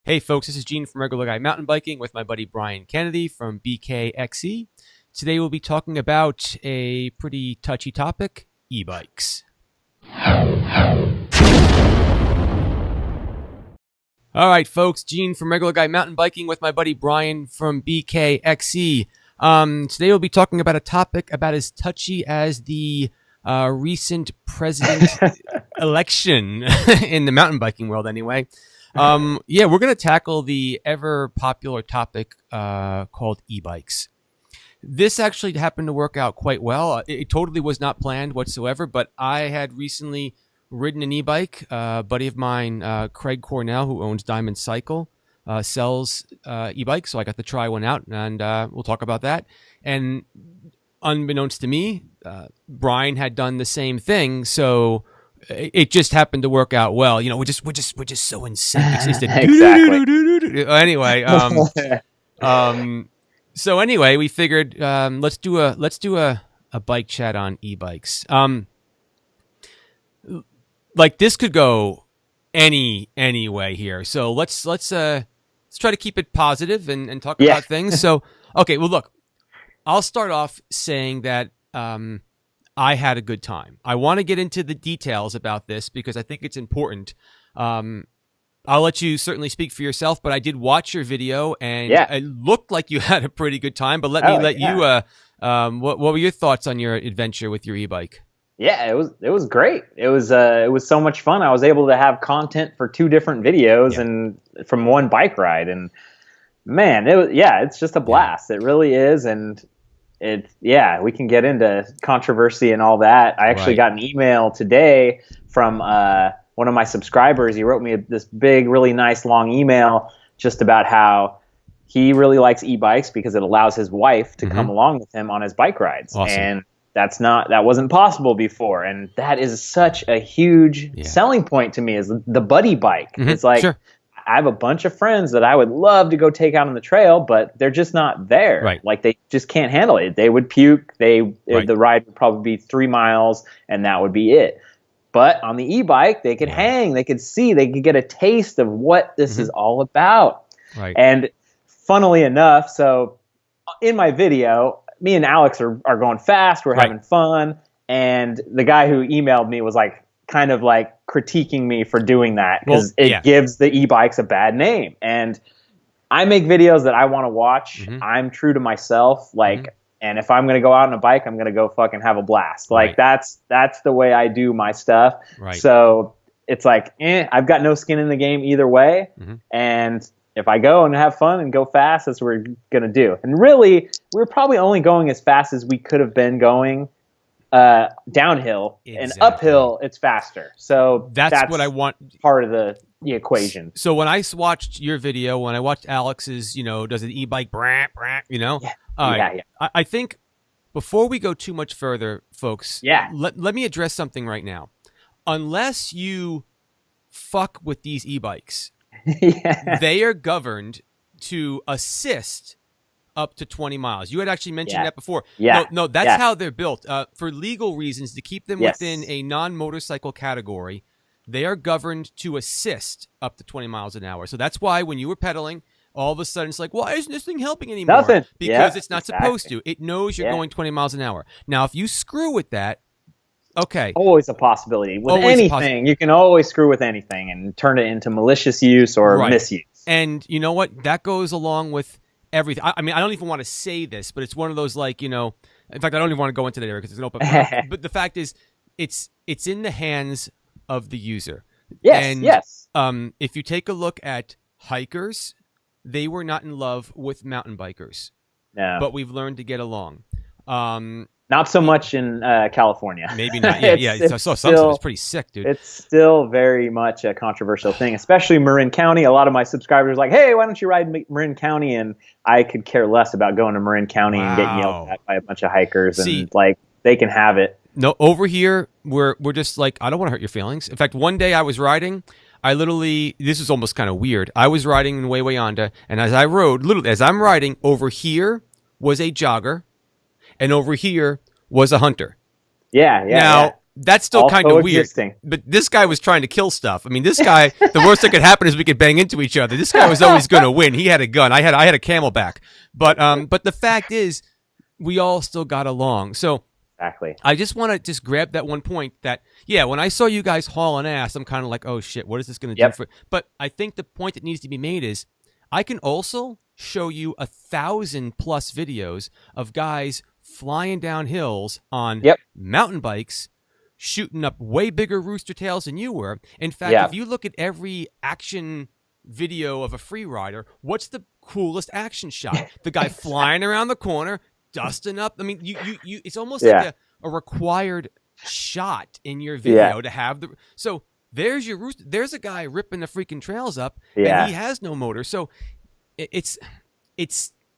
Hey folks, this is Gene from Regular Guy Mountain Biking with my buddy Brian Kennedy from BKXE. Today we'll be talking about a pretty touchy topic, e-bikes. All right, folks, Gene from Regular Guy Mountain Biking with my buddy Brian from BKXE. Today we'll be talking about a topic about as touchy as the recent president election in the mountain biking world anyway. We're going to tackle the ever popular topic called e-bikes. This actually happened to work out quite well. It totally was not planned whatsoever, but I had recently ridden an e-bike. A buddy of mine, Craig Cornell, who owns Diamond Cycle, sells e-bikes, so I got to try one out, and we'll talk about that. And unbeknownst to me, Brian had done the same thing, so it just happened to work out well. You know, we're just so insane. It's the Exactly. Anyway, so anyway, we figured let's do a bike chat on e-bikes. Like this could go any way here. So let's try to keep it positive and talk about things. So okay, well look, I'll start off saying that I had a good time. I want to get into the details about this because I think it's important. I'll let you certainly speak for yourself, but I did watch your video and it looked like you had a pretty good time. But let you. What were your thoughts on your adventure with your e-bike? Yeah, it was great. It was so much fun. I was able to have content for 2 different videos and from one bike ride, and man, it's just a blast. It really is, and we can get into controversy and all that. I actually got an email today from one of my subscribers. He wrote me this big, really nice long email just about how he really likes e-bikes because it allows his wife to come along with him on his bike rides. Awesome. And that wasn't possible before. And that is such a huge selling point to me, is the buddy bike. It's like, I have a bunch of friends that I would love to go take out on the trail, but they're just not there. Right. Like they just can't handle it. They would puke. The ride would probably be 3 miles and that would be it. But on the e-bike, they could hang, they could see, they could get a taste of what this is all about. Right. And funnily enough, so in my video, me and Alex are going fast. We're having fun. And the guy who emailed me was kind of critiquing me for doing that because it gives the e-bikes a bad name. And I make videos that I want to watch. I'm true to myself. And if I'm going to go out on a bike, I'm going to go fucking have a blast. That's the way I do my stuff. Right. So it's I've got no skin in the game either way. And if I go and have fun and go fast, that's what we're going to do. And really, we're probably only going as fast as we could have been going downhill. And uphill, it's faster. So that's what I want. Part of the equation. So when I watched your video, when I watched Alex's, does an e-bike, I think before we go too much further, folks, let me address something right now. Unless you fuck with these e-bikes, they are governed to assist up to 20 miles. You had actually mentioned that before. No, that's how they're built. For legal reasons, to keep them within a non-motorcycle category, they are governed to assist up to 20 miles an hour. So that's why when you were pedaling, all of a sudden it's why isn't this thing helping anymore? Nothing. Because it's not supposed to. It knows you're going 20 miles an hour. Now, if you screw with that, okay. Always a possibility. With anything, you can always screw with anything and turn it into malicious use or misuse. And you know what? That goes along with everything. I mean, I don't even want to say this, but it's one of those in fact, I don't even want to go into that area because it's an open but the fact is, it's in the hands of the user. Yes. And if you take a look at hikers, they were not in love with mountain bikers. No. But we've learned to get along. Not so much in California. Maybe not. I saw some stuff. It's pretty sick, dude. It's still very much a controversial thing, especially Marin County. A lot of my subscribers are like, hey, why don't you ride Marin County? And I could care less about going to Marin County and getting yelled at by a bunch of hikers. And they can have it. No, over here, we're just I don't want to hurt your feelings. In fact, one day I was riding. This is almost kind of weird. I was riding in Way Honda, and as I rode, as I'm riding, over here was a jogger, and over here was a hunter. Yeah. Now, that's still kind of weird. But this guy was trying to kill stuff. I mean, this guy, the worst that could happen is we could bang into each other. This guy was always going to win. He had a gun. I had a Camelback. But the fact is, we all still got along. So exactly. I just want to just grab that one point that, yeah, when I saw you guys hauling ass, I'm kind of like, oh shit, what is this going to do for? But I think the point that needs to be made is, I can also show you 1,000+ videos of guys flying down hills on mountain bikes, shooting up way bigger rooster tails than you were. In fact, if you look at every action video of a free rider, what's the coolest action shot? The guy flying around the corner, dusting up. I mean, you it's almost like a required shot in your video to have the. So there's your rooster. There's a guy ripping the freaking trails up, and he has no motor. So it's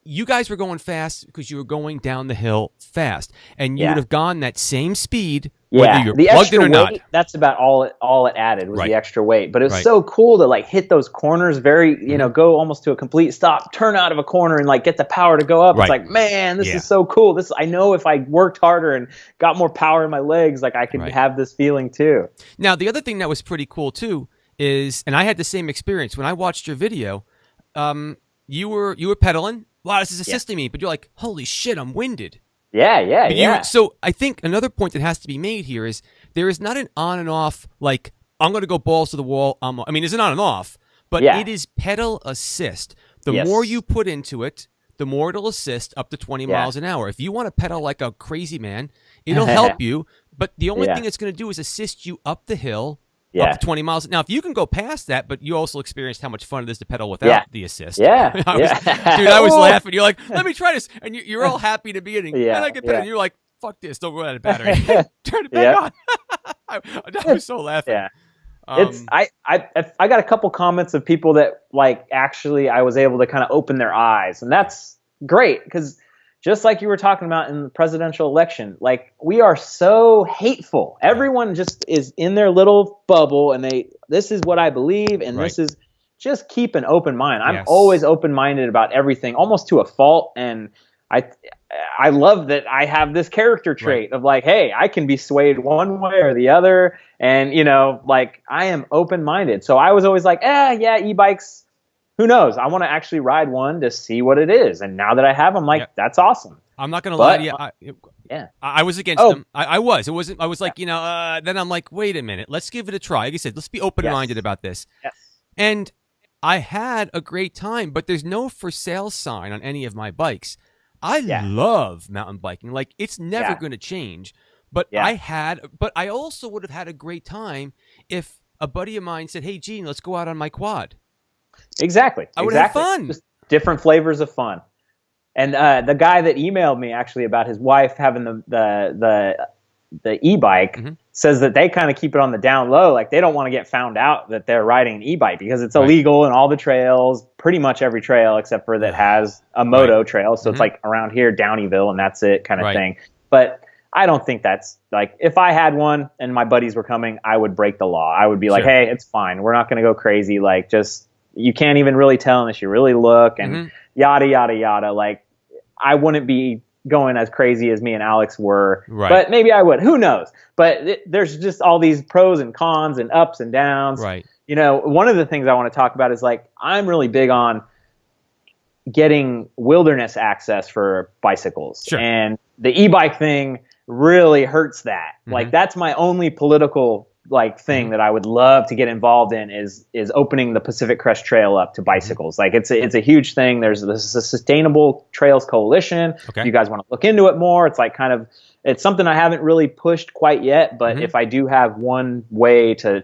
you guys were going fast because you were going down the hill fast, and you would have gone that same speed whether you're plugged in or not. That's about all it added was the extra weight. But it was so cool to like hit those corners very, go almost to a complete stop, turn out of a corner and like get the power to go up. It's like, man, this is so cool. I know if I worked harder and got more power in my legs, like I could have this feeling too. Now, the other thing that was pretty cool too is, and I had the same experience when I watched your video, you were pedaling. Wow, this is assisting me, but you're like, holy shit, I'm winded. So I think another point that has to be made here is there is not an on and off, like, I'm going to go balls to the wall. I mean, it's an on and off, but it is pedal assist. The more you put into it, the more it'll assist up to 20 miles an hour. If you want to pedal like a crazy man, it'll help you, but the only thing it's going to do is assist you up the hill. Up to 20 miles. Now, if you can go past that, but you also experienced how much fun it is to pedal without the assist. I was laughing. You're like, let me try this. And you're all happy to be in it. And I get pedal. And you're like, fuck this. Don't run out of battery. Turn it back on. I was so laughing. I got a couple comments of people that like actually I was able to kind of open their eyes. And that's great because just like you were talking about in the presidential election, like we are so hateful. Everyone just is in their little bubble and this is what I believe and this is just keep an open mind. I'm always open-minded about everything, almost to a fault. And I love that I have this character trait of like, hey, I can be swayed one way or the other. And, like I am open-minded. So I was always like, e-bikes. Who knows? I want to actually ride one to see what it is. And now that I have them, like, that's awesome. I'm not going to lie to you. I was against them. I was. It wasn't. I was like, then I'm like, wait a minute. Let's give it a try. Like I said, let's be open-minded about this. And I had a great time, but there's no for sale sign on any of my bikes. I love mountain biking. Like, it's never going to change. But I also would have had a great time if a buddy of mine said, hey, Gene, let's go out on my quad. Exactly. I would have fun. Just different flavors of fun. And the guy that emailed me actually about his wife having the e-bike says that they kind of keep it on the down low. Like they don't want to get found out that they're riding an e-bike because it's illegal in all the trails, pretty much every trail except for that has a moto trail. So it's like around here, Downeyville, and that's it kind of thing. But I don't think that's like, if I had one and my buddies were coming, I would break the law. I would be like, hey, it's fine. We're not going to go crazy. Like you can't even really tell unless you really look and yada, yada, yada. Like I wouldn't be going as crazy as me and Alex were, but maybe I would. Who knows? But there's just all these pros and cons and ups and downs. One of the things I want to talk about is like, I'm really big on getting wilderness access for bicycles. And the e-bike thing really hurts that. Like that's my only political like thing that I would love to get involved in is opening the Pacific Crest Trail up to bicycles. Like it's a huge thing. There's a Sustainable Trails Coalition. If you guys want to look into it more, it's like it's something I haven't really pushed quite yet, but if I do have one way to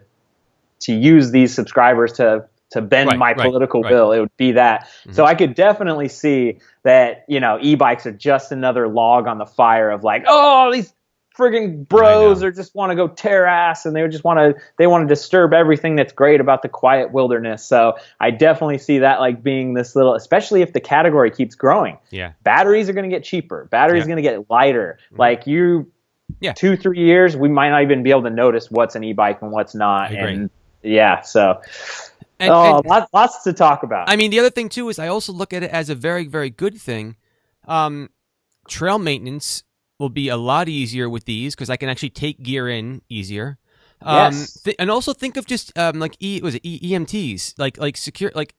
use these subscribers to bend my political will, it would be that. So I could definitely see that, e-bikes are just another log on the fire of like, oh, these friggin' bros or just want to go tear ass and they want to disturb everything that's great about the quiet wilderness. So I definitely see that like being this little, especially if the category keeps growing. Batteries are going to get cheaper. Batteries are going to get lighter. Like 2-3 years, we might not even be able to notice what's an e-bike and what's not. And so lots to talk about. I mean, the other thing too is I also look at it as a very, very good thing. Trail maintenance will be a lot easier with these because I can actually take gear in easier. Yes. And also think of just like EMTs, like secure, like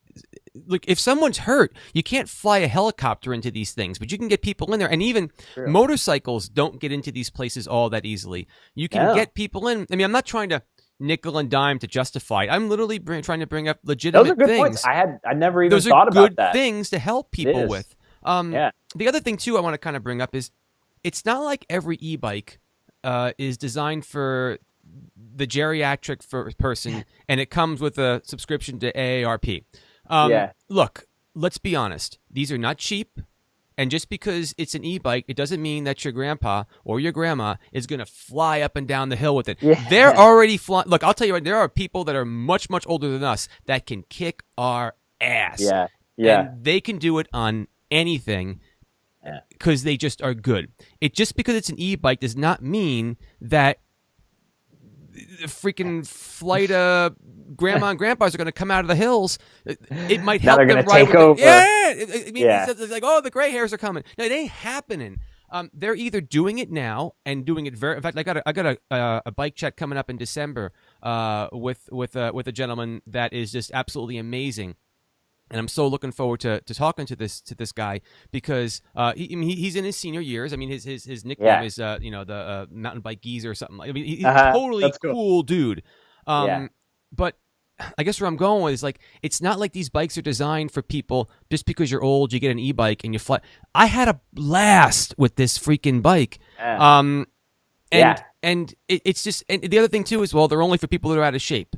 if someone's hurt, you can't fly a helicopter into these things, but you can get people in there. And even True. motorcycles don't get into these places all that easily. You can get people in. I mean, I'm not trying to nickel and dime to justify it. I'm literally trying to bring up legitimate Those are good things. points. I never even thought about that. Those are good things to help people with. Yeah. The other thing too I want to kind of bring up is it's not like every e-bike is designed for the geriatric person and it comes with a subscription to AARP. Look, let's be honest. These are not cheap. And just because it's an e-bike, it doesn't mean that your grandpa or your grandma is going to fly up and down the hill with it. Yeah. They're already flying. Look, I'll tell you what, there are people that are much, much older than us that can kick our ass. Yeah. And they can do it on anything because they just are good. It just because it's an e-bike does not mean that the freaking flight grandma and grandpas are going to come out of the hills. It might help them take over. It's like, oh, the gray hairs are coming. No, it ain't happening. They're either doing it now and doing it very. In fact, I got a bike check coming up in December with a gentleman that is just absolutely amazing. And I'm so looking forward to talking to this guy because he's in his senior years. I mean, his nickname is the mountain bike geezer or something. I mean, he's a totally cool dude. But I guess where I'm going with is like it's not like these bikes are designed for people just because you're old. You get an e-bike and you fly. I had a blast with this freaking bike. And it's just and the other thing too is they're only for people that are out of shape.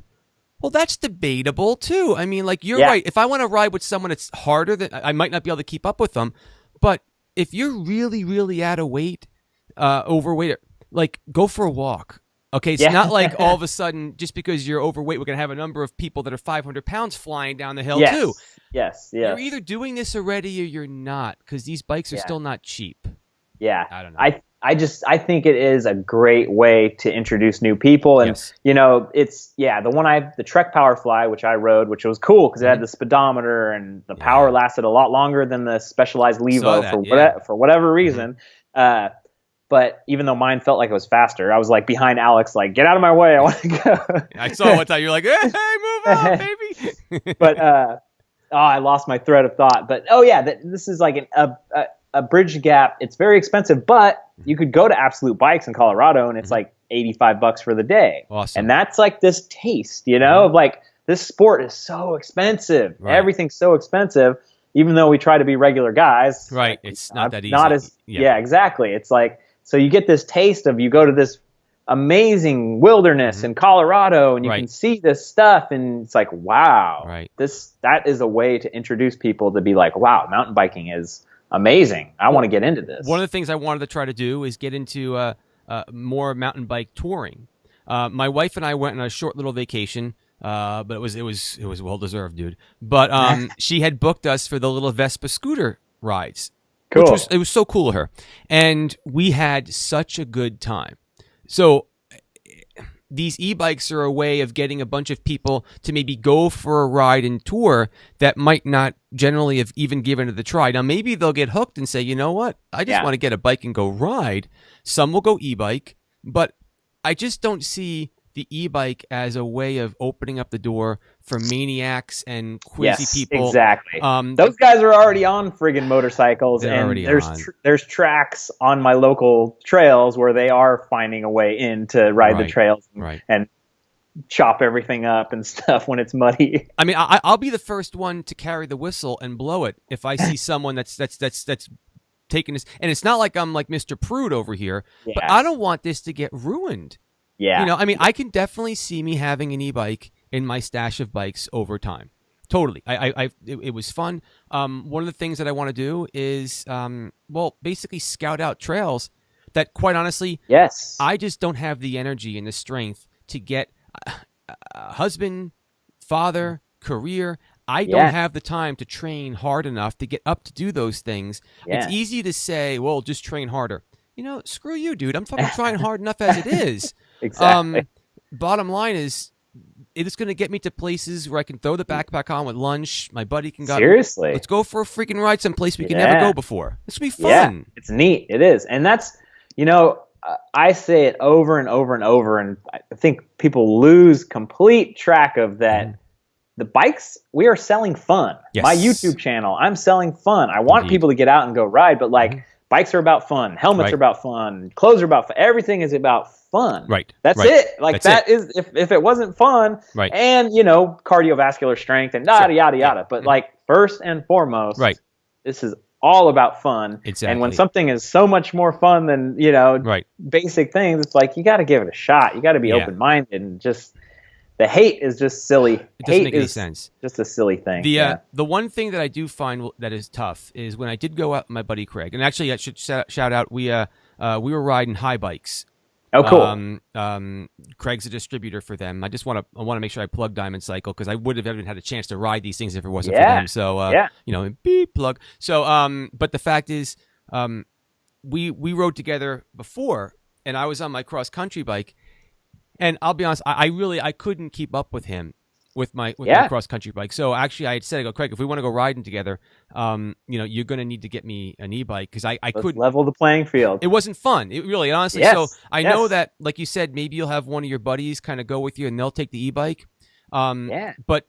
Well, that's debatable too. I mean, like you're right. If I want to ride with someone that's harder, than I might not be able to keep up with them. But if you're really, really out of weight, overweight, like go for a walk. Okay, it's not like all of a sudden just because you're overweight, we're gonna have a number of people that are 500 pounds flying down the hill too. Yes. You're either doing this already or you're not because these bikes are still not cheap. Yeah, I don't know. I think it is a great way to introduce new people, and it's the Trek Powerfly, which I rode, which was cool because it had the speedometer and the power lasted a lot longer than the Specialized Levo for whatever reason. But even though mine felt like it was faster, I was like behind Alex, like get out of my way, I want to go. I saw one time you're like, hey, move on, baby. But I lost my thread of thought. But this is like a bridge gap. It's very expensive, but you could go to Absolute Bikes in Colorado and it's like $85 for the day. Awesome. And that's like this taste, of like this sport is so expensive. Right. Everything's so expensive, even though we try to be regular guys. Right. It's not that easy. Not as, exactly. It's like, so you get this taste of, you go to this amazing wilderness in Colorado and you can see this stuff and it's like, wow, that is a way to introduce people to be like, wow, mountain biking is amazing. I want to get into this. One of the things I wanted to try to do is get into more mountain bike touring. My wife and I went on a short little vacation, but it was well deserved, dude. But she had booked us for the little Vespa scooter rides. Cool. It was so cool of her, and we had such a good time. So these e-bikes are a way of getting a bunch of people to maybe go for a ride and tour that might not generally have even given it a try. Now, maybe they'll get hooked and say, you know what? I just want to get a bike and go ride. Some will go e-bike, but I just don't see the e-bike as a way of opening up the door for maniacs and queasy people. Exactly. Those guys are already on friggin' motorcycles, and there's tracks on my local trails where they are finding a way in to ride the trails and chop everything up and stuff when it's muddy. I mean, I'll be the first one to carry the whistle and blow it if I see someone that's taking this. And it's not like I'm like Mr. Prude over here, but I don't want this to get ruined. Yeah. I mean, I can definitely see me having an e-bike in my stash of bikes over time. Totally. It was fun. One of the things that I want to do is, basically scout out trails that, quite honestly, I just don't have the energy and the strength to get husband, father, career. I don't have the time to train hard enough to get up to do those things. It's easy to say, well, just train harder. Screw you, dude. I'm fucking trying hard enough as it is. Exactly. Bottom line is, it is going to get me to places where I can throw the backpack on with lunch. My buddy can go. Seriously. Let's go for a freaking ride someplace we can never go before. This will be fun. Yeah, it's neat. It is. And that's, You know, I say it over and over and over, and I think people lose complete track of that. The bikes, we are selling fun. Yes. My YouTube channel, I'm selling fun. I want people to get out and go ride, but like bikes are about fun. Helmets are about fun. Clothes are about fun. Everything is about fun. Right. That's it. Like is if it wasn't fun, and you know, cardiovascular strength and yada yada yada. But like first and foremost, this is all about fun. Exactly. And when something is so much more fun than, you know, basic things, it's like you got to give it a shot. You got to be open-minded, and just the hate is just silly. It doesn't make any sense. Just a silly thing. The one thing that I do find that is tough is when I did go out with my buddy Craig, and actually I should shout out, we were riding high bikes. Oh, cool. Craig's a distributor for them. I want to make sure I plug Diamond Cycle, because I would have even had a chance to ride these things if it wasn't for them. So you know, beep plug. So but the fact is, we rode together before, and I was on my cross country bike. And I'll be honest, I couldn't keep up with him with my cross country bike. So actually, I had said, I go, Craig, if we want to go riding together, you know, you're going to need to get me an e-bike, because I couldn't level the playing field. It wasn't fun. It really, honestly. So I know that, like you said, maybe you'll have one of your buddies kind of go with you, and they'll take the e-bike. But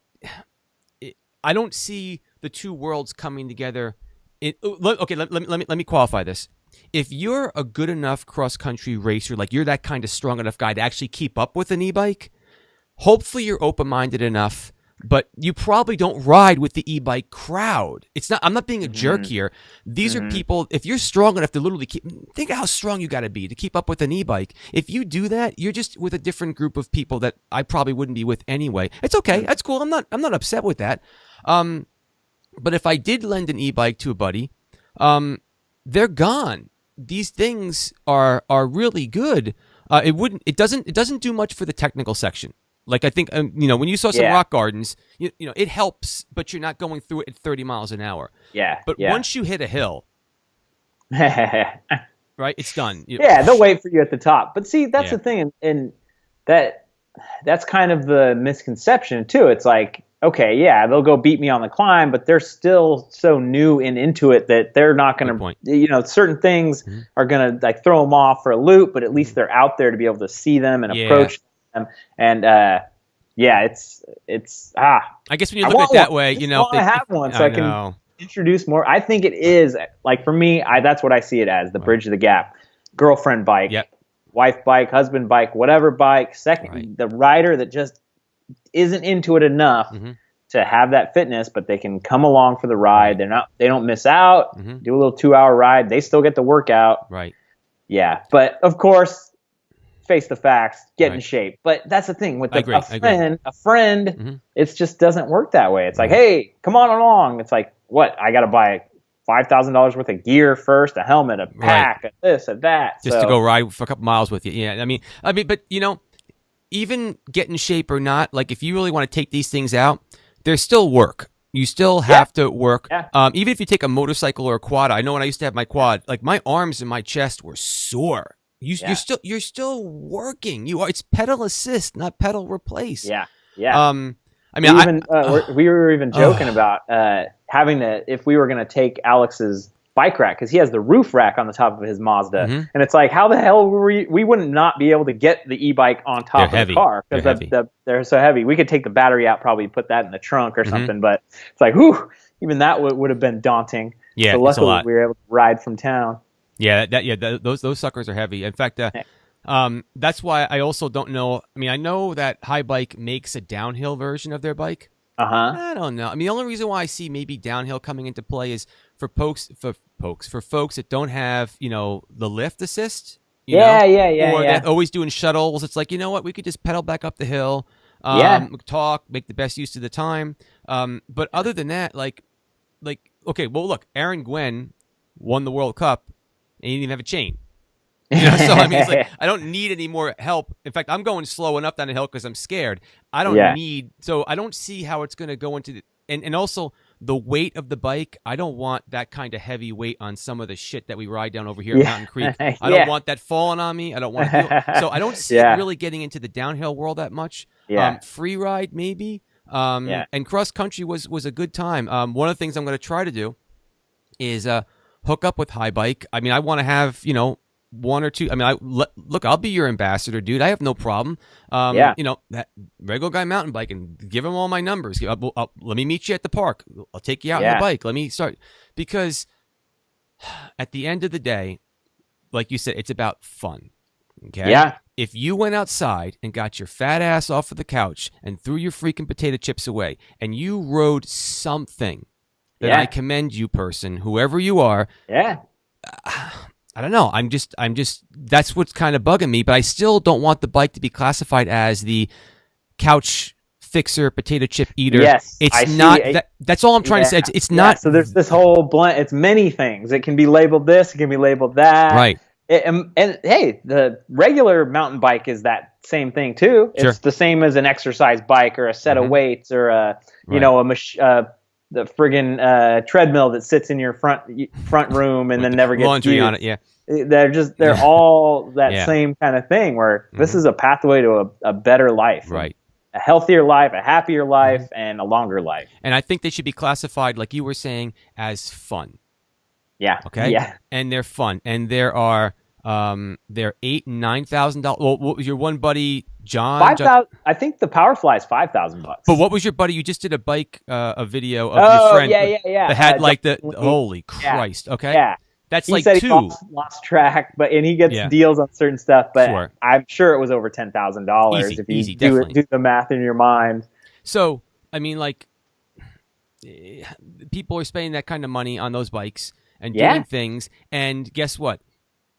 I don't see the two worlds coming together. Okay, let me qualify this. If you're a good enough cross-country racer, like you're that kind of strong enough guy to actually keep up with an e-bike, hopefully you're open-minded enough, but you probably don't ride with the e-bike crowd. I'm not being a jerk here. These are people, if you're strong enough to literally think of how strong you got to be to keep up with an e-bike. If you do that, you're just with a different group of people that I probably wouldn't be with anyway. It's okay. That's cool. I'm not upset with that. But if I did lend an e-bike to a buddy, they're gone. These things are really good. It doesn't do much for the technical section. Like I think you know, when you saw some rock gardens, you know, it helps, but you're not going through it at 30 miles an hour. But once you hit a hill, right, it's done. They'll wait for you at the top. But see, that's the thing, and that's kind of the misconception too. It's like, okay, they'll go beat me on the climb, but they're still so new and into it that they're not going to, you know, certain things are going to like throw them off for a loop, but at least they're out there to be able to see them and approach them. And it's I guess when you look at it that way, you know, I have one so I can introduce more. I think it is, like for me, that's what I see it as, the bridge of the gap. Girlfriend bike, wife bike, husband bike, whatever bike. Second, the rider that just isn't into it enough to have that fitness, but they can come along for the ride. They don't miss out. Do a little 2-hour ride. They still get the workout. Yeah. But of course, face the facts, get in shape. But that's the thing with a friend, it just doesn't work that way. It's like, hey, come on along. It's like, what? I got to buy $5,000 worth of gear first, a helmet, a pack, a this, a that. Just to go ride for a couple miles with you. Yeah. I mean, but you know, even get in shape or not, like if you really want to take these things out, there's still work. You still have to work. Even if you take a motorcycle or a quad. I know when I used to have my quad, like my arms and my chest were sore. You're still working. It's pedal assist, not pedal replace. I mean, we were even joking about having to, if we were going to take Alex's bike rack, because he has the roof rack on the top of his Mazda, and it's like, how the hell we wouldn't not be able to get the e-bike on top of the car, because they're so heavy. We could take the battery out, probably put that in the trunk or something, but it's like, whew, even that would have been daunting. So luckily we were able to ride from town. Those suckers are heavy. In fact, that's why I also don't know. I mean, I know that High Bike makes a downhill version of their bike. I don't know. I mean, the only reason why I see maybe downhill coming into play is for folks that don't have, you know, the lift assist. Or they're always doing shuttles. It's like, you know what? We could just pedal back up the hill, talk, make the best use of the time. But other than that, like, okay, well, look, Aaron Gwynn won the World Cup, and he didn't even have a chain. You know, so I mean, it's like I don't need any more help. In fact, I'm going slow enough down the hill because I'm scared. I don't need, so I don't see how it's going to go into the, and also the weight of the bike. I don't want that kind of heavy weight on some of the shit that we ride down over here at Mountain Creek. I don't want that falling on me. I don't want to feel, so I don't see it really getting into the downhill world that much. Free ride maybe. And cross country was a good time. One of the things I'm going to try to do is hook up with High Bike. I mean, I want to have, you know, one or two. I mean, look, I'll be your ambassador, dude. I have no problem. You know, that regular guy mountain biking. Give him all my numbers. Let me meet you at the park. I'll take you out on the bike. Let me start, because at the end of the day, like you said, it's about fun. Okay. Yeah. If you went outside and got your fat ass off of the couch and threw your freaking potato chips away, and you rode something, then I commend you, person, whoever you are. Yeah. I don't know. I'm just. That's what's kind of bugging me. But I still don't want the bike to be classified as the couch fixer, potato chip eater. Yes, it's not. That's all I'm trying to say. It's not. So there's this whole blend. It's many things. It can be labeled this. It can be labeled that. Right. And hey, the regular mountain bike is that same thing too. It's the same as an exercise bike or a set of weights or the friggin' treadmill that sits in your front room and then never gets laundry used. on it. Yeah, they're all that same kind of thing. Where this is a pathway to a better life, right? A healthier life, a happier life, and a longer life. And I think they should be classified, like you were saying, as fun. Yeah. Okay. Yeah. And they're fun, and there are they're $8,000 and $9,000. Well, what was your one buddy John? 5,000. I think the Powerfly is $5,000. But what was your buddy? You just did a bike, a video of your friend. Yeah. That had like holy Christ. Okay. Yeah. That's he like said two. He lost track, and he gets deals on certain stuff. But I'm sure it was over $10,000 if you do the math in your mind. So I mean, like, people are spending that kind of money on those bikes and doing things, and guess what?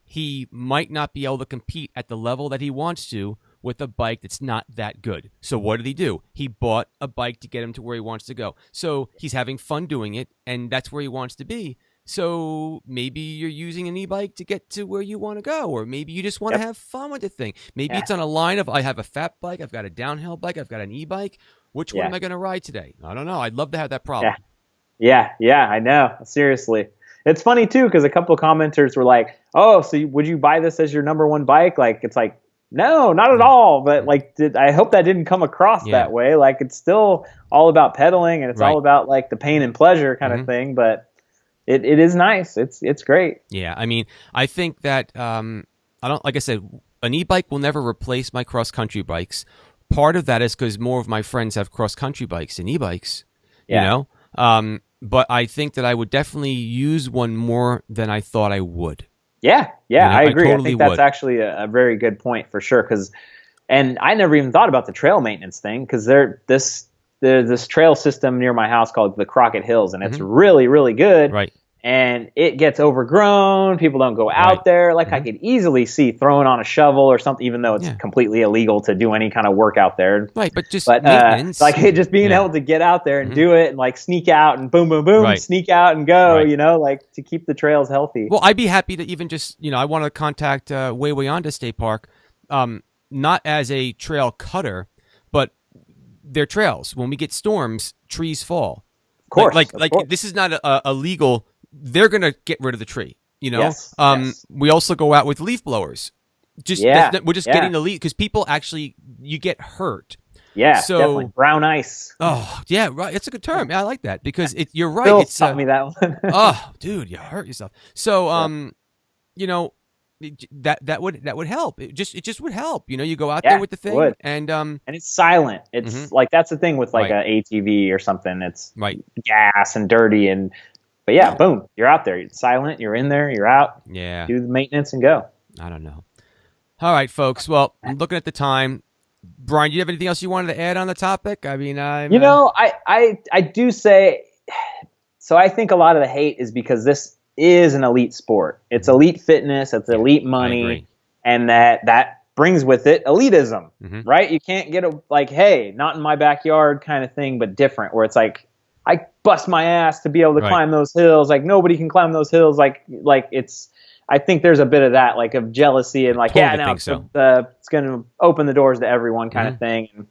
He might not be able to compete at the level that he wants to with a bike that's not that good. So what did he do? He bought a bike to get him to where he wants to go. So he's having fun doing it, and that's where he wants to be. So maybe you're using an e-bike to get to where you want to go, or maybe you just want to have fun with the thing. Maybe it's on a line of, I have a fat bike, I've got a downhill bike, I've got an e-bike. Which one am I going to ride today? I don't know. I'd love to have that problem. Yeah, I know. Seriously. It's funny, too, because a couple of commenters were like, oh, so would you buy this as your number one bike? Like, it's like, no, not at all. But, like, I hope that didn't come across that way. Like, it's still all about pedaling, and it's all about, like, the pain and pleasure kind of thing. But it is nice. It's great. Yeah, I mean, I think that, like I said, an e-bike will never replace my cross-country bikes. Part of that is because more of my friends have cross-country bikes than e-bikes, you know? But I think that I would definitely use one more than I thought I would. Yeah, I agree. totally I think that's actually a very good point for sure. And I never even thought about the trail maintenance thing, because there's this trail system near my house called the Crockett Hills, and it's really, really good. Right. And it gets overgrown. People don't go out there. Like, I could easily see throwing on a shovel or something, even though it's completely illegal to do any kind of work out there. Right, but maintenance. Like, just being able to get out there and do it, and like sneak out and boom, boom, boom, sneak out and go, you know, like to keep the trails healthy. Well, I'd be happy to even just, I want to contact Way Onto State Park, not as a trail cutter, but their trails. When we get storms, trees fall. Of course. Like this is not a legal. They're going to get rid of the tree, Yes. We also go out with leaf blowers. We're just getting the leaf, because people actually, you get hurt. Yeah, so, definitely. Brown ice. Oh, yeah, right. It's a good term. Yeah, I like that, because you're right. Phil taught me that one. Oh, dude, you hurt yourself. So, that would help. It just would help. You go out there with the thing, and it's silent. It's like, that's the thing with like a ATV or something. It's gas and dirty but boom, you're out there. It's silent. You're in there. You're out. Yeah. Do the maintenance and go. I don't know. All right, folks. Well, I'm looking at the time. Brian, do you have anything else you wanted to add on the topic? I mean, I do say, so I think a lot of the hate is because this is an elite sport. It's elite fitness. It's elite money. And that brings with it elitism, right? You can't get hey, not in my backyard kind of thing, but different, where it's like, I bust my ass to be able to climb those hills. Like, nobody can climb those hills. Like it's, I think there's a bit of that, like, of jealousy and like, it's going to open the doors to everyone kind of thing. And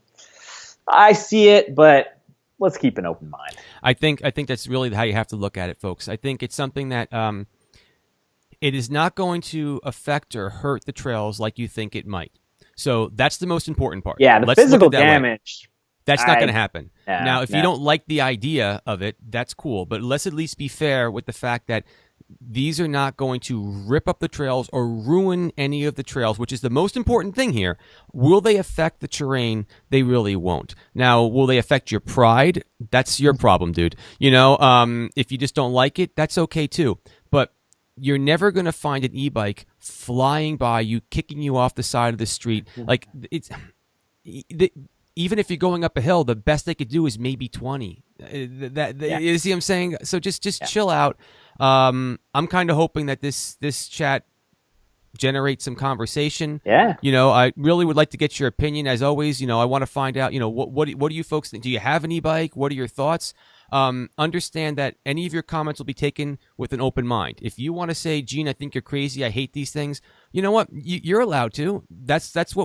I see it, but let's keep an open mind. I think that's really how you have to look at it, folks. I think it's something that it is not going to affect or hurt the trails like you think it might. So that's the most important part. Yeah, the physical damage. That's not going to happen. Yeah, now, if you don't like the idea of it, that's cool. But let's at least be fair with the fact that these are not going to rip up the trails or ruin any of the trails, which is the most important thing here. Will they affect the terrain? They really won't. Now, will they affect your pride? That's your problem, dude. You know, if you just don't like it, that's okay too. But you're never going to find an e-bike flying by you, kicking you off the side of the street. Like, even if you're going up a hill, the best they could do is maybe 20. You see what I'm saying? So just chill out. I'm kind of hoping that this chat generates some conversation. Yeah. You know, I really would like to get your opinion. As always, you know, I want to find out, you know, what do you folks think? Do you have an e-bike? What are your thoughts? Understand that any of your comments will be taken with an open mind. If you want to say, Gene, I think you're crazy, I hate these things, you know what? You're allowed to. That's why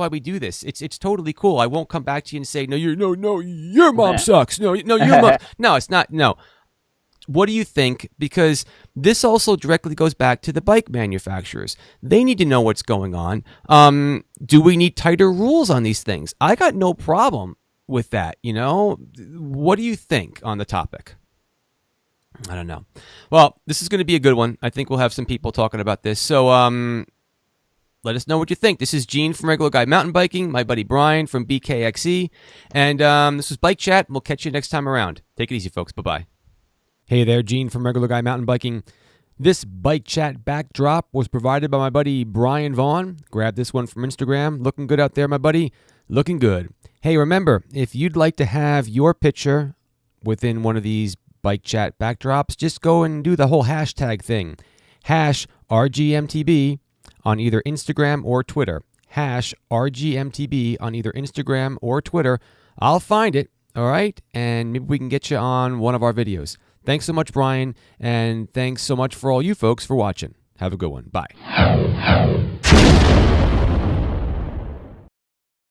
we do this. It's totally cool. I won't come back to you and say, no, your mom sucks. No, your mom. No, it's not. No. What do you think? Because this also directly goes back to the bike manufacturers. They need to know what's going on. Do we need tighter rules on these things? I got no problem with that, you know? What do you think on the topic? I don't know. Well, this is going to be a good one. I think we'll have some people talking about this. So let us know what you think. This is Gene from Regular Guy Mountain Biking, my buddy Brian from BKXE, and this was Bike Chat. We'll catch you next time around. Take it easy, folks. Bye-bye. Hey there, Gene from Regular Guy Mountain Biking. This Bike Chat backdrop was provided by my buddy Brian Vaughn. Grab this one from Instagram. Looking good out there, my buddy. Looking good. Hey, remember, if you'd like to have your picture within one of these Bike Chat backdrops, just go and do the whole hashtag thing. #RGMTB on either Instagram or Twitter. #RGMTB on either Instagram or Twitter. I'll find it, all right? And maybe we can get you on one of our videos. Thanks so much, Brian, and thanks so much for all you folks for watching. Have a good one. Bye.